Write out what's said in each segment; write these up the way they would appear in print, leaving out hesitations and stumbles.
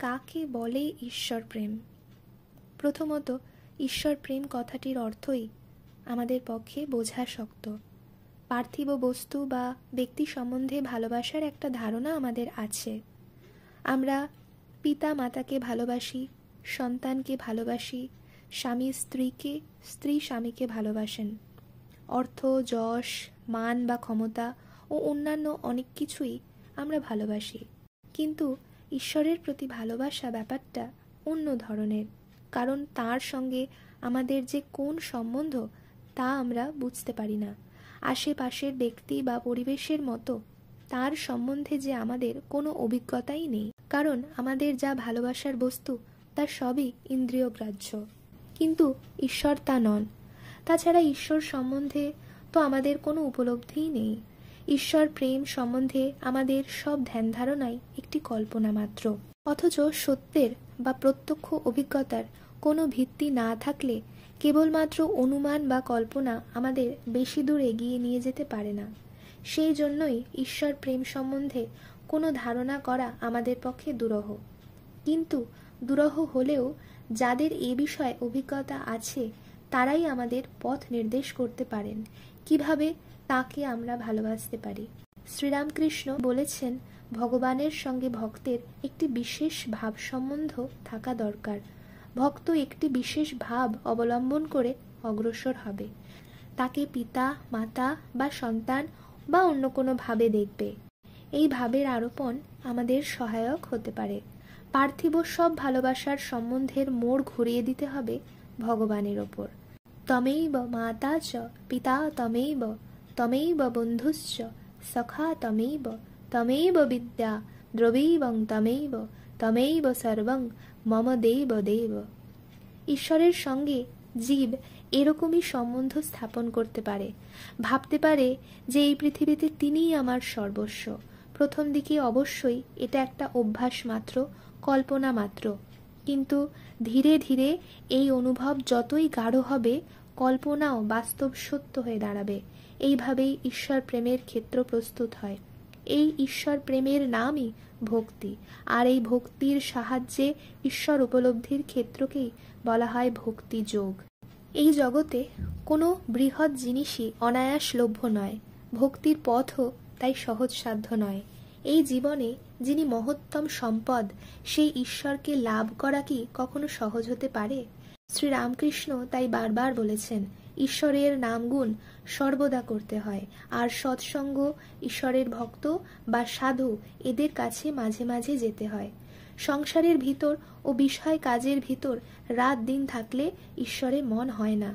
কাকে বলে ঈশ্বর প্রেম? প্রথমত, ঈশ্বর প্রেম কথাটির অর্থই আমাদের পক্ষে বোঝা শক্ত। পার্থিব বস্তু বা ব্যক্তি সম্বন্ধে ভালোবাসার একটা ধারণা আমাদের আছে। আমরা পিতা মাতাকে ভালোবাসি, সন্তানকে ভালোবাসি, স্বামী স্ত্রীকে, স্ত্রী স্বামীকে ভালোবাসেন। অর্থ, যশ, মান বা ক্ষমতা ও অন্যান্য অনেক কিছুই আমরা ভালোবাসি। কিন্তু ঈশ্বরের প্রতি ভালোবাসা ব্যাপারটা অন্য ধরনের, কারণ তার সঙ্গে আমাদের যে কোন সম্বন্ধ তা আমরা বুঝতে পারি না। আশেপাশের ব্যক্তি বা পরিবেশের মতো তার সম্বন্ধে যে আমাদের কোনো অভিজ্ঞতাই নেই, কারণ আমাদের যা ভালোবাসার বস্তু তা সবই ইন্দ্রিয়গ্রাহ্য। কিন্তু ঈশ্বর তা নন। তাছাড়া ঈশ্বর সম্বন্ধে তো আমাদের কোনো উপলব্ধিই নেই। ঈশ্বর প্রেম সম্বন্ধে আমাদের সব ধ্যান ধারণাই একটি কল্পনা মাত্র। অথচ সত্যের বা প্রত্যক্ষ অভিজ্ঞতার কোনো ভিত্তি না থাকলে কেবলমাত্র অনুমান বা কল্পনা আমাদের বেশি দূর এগিয়ে নিয়ে যেতে পারে না। সেই জন্যই ঈশ্বর প্রেম সম্বন্ধে কোনো ধারণা করা আমাদের পক্ষে দুরূহ। কিন্তু দুরূহ হলেও যাদের এ বিষয়ে অভিজ্ঞতা আছে তারাই আমাদের পথ নির্দেশ করতে পারেন কিভাবে তাকে আমরা ভালোবাসতে পারি। শ্রীরামকৃষ্ণ বলেছেন, ভগবানের সঙ্গে ভক্তের একটি বিশেষ ভাব সম্বন্ধ থাকা দরকার। ভক্ত একটি বিশেষ ভাব অবলম্বন করে অগ্রসর হবে। তাকে পিতা, মাতা বা সন্তান বা অন্য কোনো ভাবে দেখবে। এই ভাবের আরোপণ আমাদের সহায়ক হতে পারে। পার্থিব সব ভালোবাসার সম্বন্ধের মোড় ঘুরিয়ে দিতে হবে ভগবানের ওপর। তমেইব মাতা চ পিতা তমেইব, তমেইব বন্ধুশ্চ সখা তমেইব, তমেইব বিদ্যা দ্রবীবং তমেইব, তমেইব সর্বং মম দেব দেব। ঈশ্বরের সঙ্গে জীব এরকমই সম্বন্ধ স্থাপন করতে পারে, ভাবতে পারে যে এই পৃথিবীতে তিনিই আমার সর্বস্ব। প্রথম দিকে অবশ্যই এটা একটা অভ্যাস মাত্র, কল্পনা মাত্র, কিন্তু ধীরে ধীরে এই অনুভব যতই গাঢ় হবে, কল্পনাও বাস্তব সত্য হয়ে দাঁড়াবে। এইভাবেই ঈশ্বর প্রেমের ক্ষেত্র প্রস্তুত হয়। এই ঈশ্বর প্রেমের নামই ভক্তি, আর এই ভক্তির সাহায্যে ঈশ্বর উপলব্ধির ক্ষেত্রকেই বলা হয় ভক্তি যোগ। এই জগতে কোনো বৃহৎ জিনিসই অনায়াসলভ্য নয়, ভক্তির পথও তাই সহজসাধ্য নয়। এই জীবনে যিনি মহত্তম সম্পদ, সেই ঈশ্বরকে লাভ করা কি কখনো সহজ হতে পারে? শ্রীরামকৃষ্ণ তাই বারবার বলেছেন, ঈশ্বরের নামগুণ সর্বদা করতে হয়, আর সৎসঙ্গ, ঈশ্বরের ভক্ত বা সাধু এদের কাছে মাঝে মাঝে যেতে হয়। সংসারের ভিতর ও বিষয় কাজের ভিতর রাত দিন থাকলে ঈশ্বরে মন হয় না।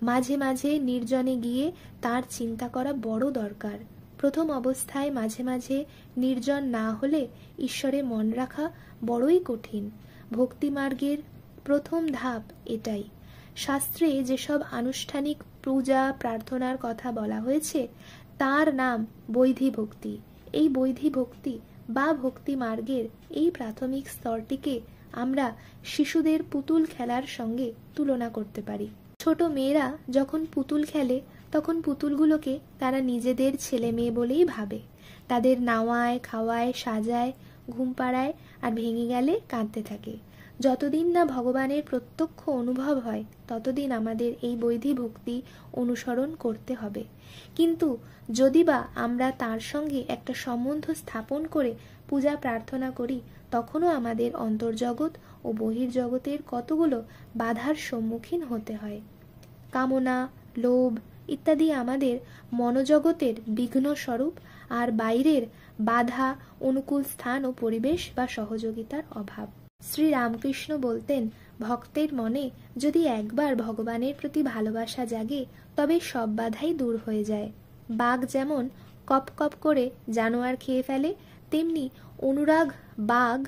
মাঝে মাঝে নির্জনে গিয়ে তার চিন্তা করা বড় দরকার। প্রথম অবস্থায় মাঝে মাঝে নির্জন না হলে ঈশ্বরে মন রাখা বড়ই কঠিন। ভক্তিমার্গের প্রথম ধাপ এটাই। শাস্ত্রে যেসব আনুষ্ঠানিক পূজা প্রার্থনার কথা বলা হয়েছে তার নাম বৈধি ভক্তি। এই বৈধি ভক্তি বা ভক্তি মার্গের এই প্রাথমিক স্তরটিকে আমরা শিশুদের পুতুল খেলার সঙ্গে তুলনা করতে পারি। ছোট মেয়েরা যখন পুতুল খেলে তখন পুতুলগুলোকে তারা নিজেদের ছেলে মেয়ে বলেই ভাবে। তাদের নাওয়ায়, খাওয়ায়, সাজায়, ঘুম পাড়ায়, আর ভেঙে গেলে কাঁদতে থাকে। যতদিন না ভগবানের প্রত্যক্ষ অনুভব হয় ততদিন আমাদের এই বৈধি ভক্তি অনুসরণ করতে হবে। কিন্তু যদি বা আমরা তার সঙ্গে একটা সম্বন্ধ স্থাপন করে পূজা প্রার্থনা করি, তখনও আমাদের অন্তর্জগৎ ও বহির্জগতের কতগুলো বাধার সম্মুখীন হতে হয়। কামনা, লোভ ইত্যাদি আমাদের মনোজগতের বিঘ্ন স্বরূপ, আর বাইরের বাধা, অনুকূল স্থান ও পরিবেশ বা সহযোগিতার অভাব। শ্রী রামকৃষ্ণ বলতেন, ভক্তের মনে যদি একবার ভগবানের প্রতি ভালোবাসা জাগে তবে সব বাধাই দূর হয়ে যায়। বাঘ যেমন কপ কপ করে জানোয়ার খেয়ে ফেলে, তেমনি অনুরাগ বাঘ,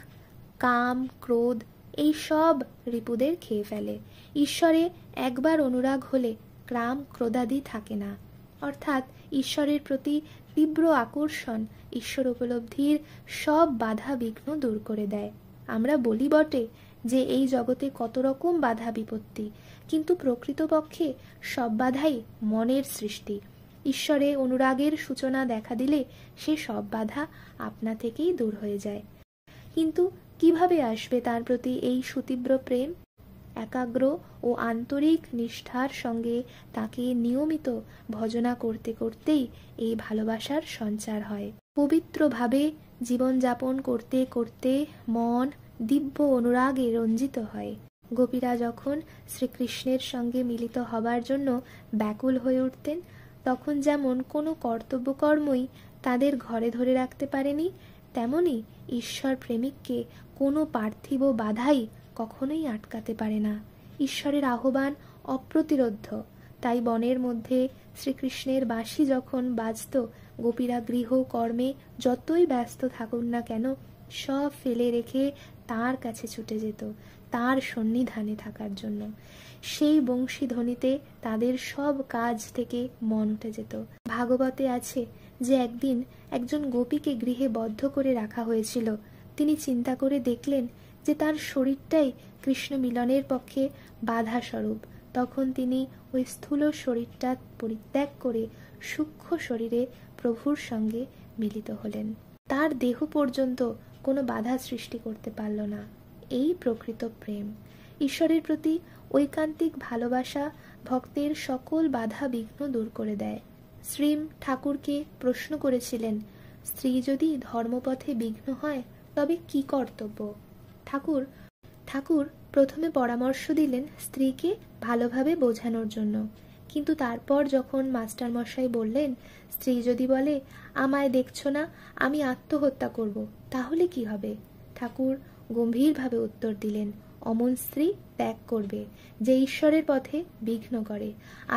কাম, ক্রোধ এই সব রিপুদের খেয়ে ফেলে। ঈশ্বরে একবার অনুরাগ হলে কাম, ক্রোধাদি থাকে না। অর্থাৎ ঈশ্বরের প্রতি তীব্র আকর্ষণ ঈশ্বর উপলব্ধির সব বাধা বিঘ্ন দূর করে দেয়। আমরা বলি বটে যে এই জগতে কত রকম বাধা বিপত্তি, কিন্তু প্রকৃতপক্ষে সব বাধাই মনের সৃষ্টি। ঈশ্বরে অনুরাগের সূচনা দেখা দিলে সে সব বাধা আপনা থেকেই দূর হয়ে যায়। কিন্তু কিভাবে আসবে তার প্রতি এই সুতীব্র প্রেম? একাগ্র ও আন্তরিক নিষ্ঠার সঙ্গে তাকে নিয়মিত ভজনা করতে করতেই এই ভালোবাসার সঞ্চার হয়। পবিত্রভাবে জীবনযাপন করতে করতে মন দিব্য অনুরাগে রঞ্জিত হয়। গোপীরা যখন শ্রীকৃষ্ণের সঙ্গে মিলিত হবার জন্য ব্যাকুল হয়ে উঠতেন, তখন যেমন কোনো কর্তব্যকর্মই তাদের ঘরে ধরে রাখতে পারেনি, তেমনি ঈশ্বর প্রেমিককে কোনো পার্থিব বাধাই কখনোই আটকাতে পারে না। ঈশ্বরের আহ্বান অপ্রতিরোধ্য। তাই বনের মধ্যে শ্রীকৃষ্ণের বাঁশি যখন বাজত, গোপীরা গৃহ কর্মে যতই ব্যস্ত থাকুন না কেন সব ফেলে রেখে তার কাছে ছুটে যেত, তার সন্নিধানে থাকার জন্য। সেই বংশীধ্বনিতে তাদের সব কাজ থেকে মন উঠে যেত। ভাগবতে আছে যে একদিন একজন গোপীকে গৃহে বদ্ধ করে রাখা হয়েছিল। তিনি চিন্তা করে দেখলেন যে তার শরীরটাই কৃষ্ণ মিলনের পক্ষে বাধা স্বরূপ। তখন তিনি ওই স্থূল শরীরটা পরিত্যাগ করে সূক্ষ্ম শরীরে প্রভুর সঙ্গে মিলিত হলেন। তার দেহ পর্যন্ত কোনো বাধা সৃষ্টি করতে পারল না। এই প্রকৃত প্রেম। ঈশ্বরের প্রতি ঐকান্তিক ভালোবাসা ভক্তের সকল বাধা বিঘ্ন দূর করে দেয়। শ্রীম ঠাকুরকে প্রশ্ন করেছিলেন, স্ত্রী যদি ধর্মপথে বিঘ্ন হয় তবে কি কর্তব্য? ঠাকুর প্রথমে পরামর্শ দিলেন স্ত্রীকে ভালোভাবে বোঝানোর জন্য, কিন্তু তারপর যখন মাস্টারমশাই বললেন, স্ত্রী যদি বলে আমায় দেখছো না, আমি আত্মহত্যা করব, তাহলে কি হবে? ঠাকুর গম্ভীরভাবে উত্তর দিলেন, অমন স্ত্রী ত্যাগ করবে যে ঈশ্বরের পথে বিঘ্ন করে।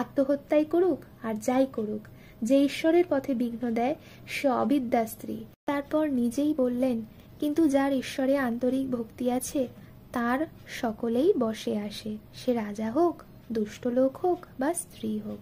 আত্মহত্যাই করুক আর যাই করুক, যে ঈশ্বরের পথে বিঘ্ন দেয় সে অবিদ্যা স্ত্রী। তারপর নিজেই বললেন, কিন্তু যার ঈশ্বরে আন্তরিক ভক্তি আছে তার সকলেই বশে আসে, সে রাজা হোক, দুষ্ট লোক হোক বা স্ত্রী হোক।